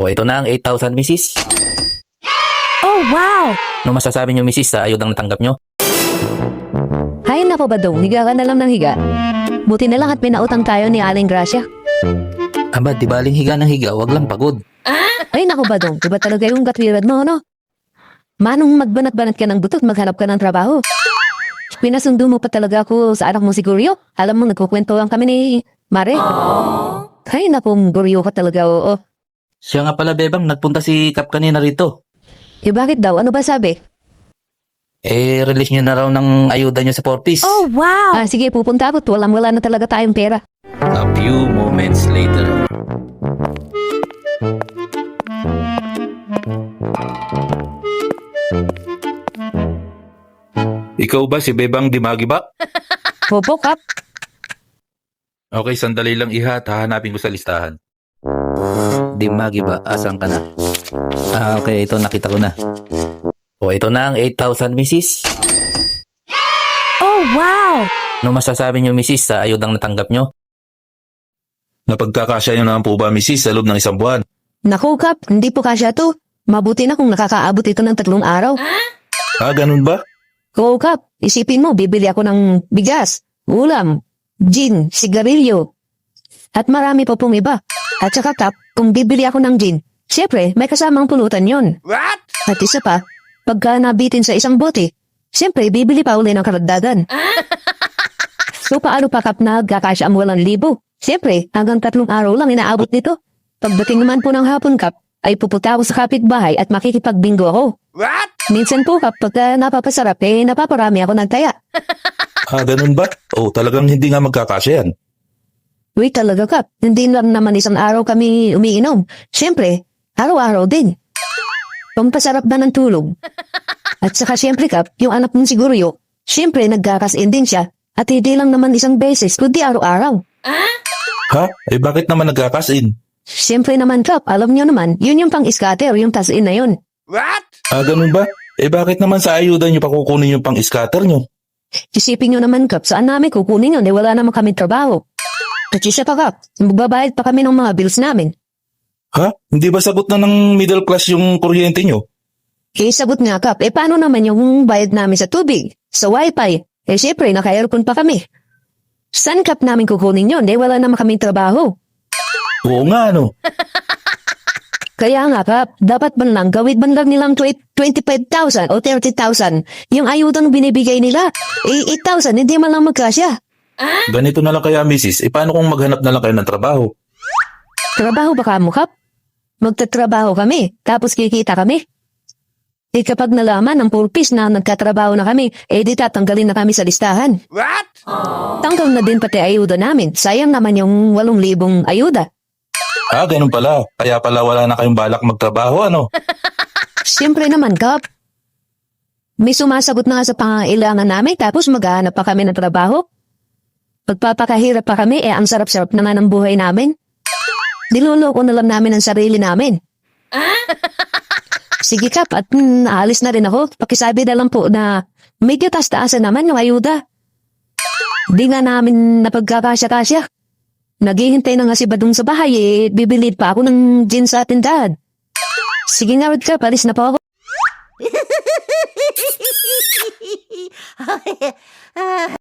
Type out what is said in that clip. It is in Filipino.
O ito na ang 8,000, misis. Oh, wow! Ano masasabi niyo, misis, sa ayudang natanggap niyo? Hay nako Badong, higa ka na lang ng higa. Buti na lang at pinautang tayo ni Aling Gracia. Aba, di baling higa ng higa, wag lang pagod. Ay nako Badong, iba talaga yung katwiran mo, no? Manong magbanat-banat ka ng butot, maghanap ka ng trabaho. Pinasundo mo pa talaga ako sa anak mo si Guryo. Alam mo, nagkukwento lang kami ni Mare. Ay nako, Guryo ka talaga, oo. Siya nga pala, Bebang, nagpunta si Kap kanina rito. Eh bakit daw? Ano ba sabi? Release niyo na raw ng ayuda niyo sa Fortis. Oh, wow! Sige, pupunta ako. Wala na talaga tayong pera. A few moments later. Ikaw ba si Bebang Dimagi ba? Popo, Kap. Okay, sandali lang iha, hahanapin ko sa listahan. Dimagi ba? Asan ka na? Okay, ito nakita ko na. O ito na ang 8,000, misis. Oh, wow! Ano masasabi niyo, misis, sa ayudang natanggap niyo? Napagkakasya niyo naman po ba, misis, sa loob ng isang buwan? Naku, Kap, hindi po kasya to. Mabuti na kung nakakaabot ito ng 3 araw. Ganun ba? Oo, Kap, isipin mo, bibili ako ng bigas, ulam, gin, sigarilyo, at marami pa pong iba. At saka, Kap, kung bibili ako ng gin, siyempre, may kasamang pulutan yon. What? At isa pa, pagka nabitin sa isang bote, siyempre, bibili pa uli ng karagdagan. So, paano pa, Kap, nagkakasya ang 8,000? Siyempre, hanggang 3 araw lang inaabot nito. Pagdating naman po ng hapon, Kap, ay pupunta ako sa kapitbahay at makikipagbingo ako. What? Minsan po, kapag napapasarap, napaparami ako ng taya. Ganun ba? Talagang hindi nga magkakasya yan. Uy, talaga, Kap. Hindi lang naman isang araw kami umiinom. Siyempre, araw-araw din. Pampasarap ba ng tulog? At saka siyempre, Kap, yung anak mong siguro siyempre nagkakasin din siya. At hindi lang naman isang beses, kundi araw-araw. Bakit naman nagkakasin? Siyempre naman, Kap, alam niyo naman, yun yung pang-scatter, yung tasin na yun. Ganun ba? Bakit naman sa ayuda niyo pa kukunin yung pang-scatter niyo? Isipin niyo naman, Kap, saan namin kukunin yun? Wala naman kami trabaho. At siya pa, Kap, magbabayad pa kami ng mga bills namin. Hindi ba sagot na ng middle class yung kuryente niyo? Sagot nga, Kap, paano naman yung bayad namin sa tubig, sa wifi? Siyempre, naka-aircon pa kami. Saan, Kap, namin kukunin yun? Wala naman kami trabaho. Oo nga, ano? Kaya nga, Kap, dapat man lang gawid man lang nilang 25,000 o 30,000 yung ayudang binibigay nila. 8,000, hindi man lang magkasya. Ganito na lang kaya, misis. Paano kung maghanap na lang kayo ng trabaho? Trabaho ba ka mo, Kap? Magtatrabaho kami, tapos kikita kami. Kapag nalaman ng purpose na nagkatrabaho na kami, di tatanggalin na kami sa listahan. What? Tanggal na din pati ayuda namin. Sayang naman yung 8,000 ayuda. Ganun pala. Kaya pala wala na kayong balak magtrabaho, ano? Siyempre naman, Kap. May sumasagot na nga sa pangailangan namin tapos maghahanap pa kami ng trabaho. Pagpapakahirap pa kami, ang sarap-sarap naman ng buhay namin. Niloloko na lang namin ang sarili namin. Sige, Kap, at aalis na rin ako. Pakisabi na lang po na medyo taas-taasan naman yung ayuda. Di nga namin napagkakasya-kasya. Naghihintay na nga si Badong sa bahay, bibilid pa ako ng gin sa tindahan. Sige nga, Kap, alis na po ako.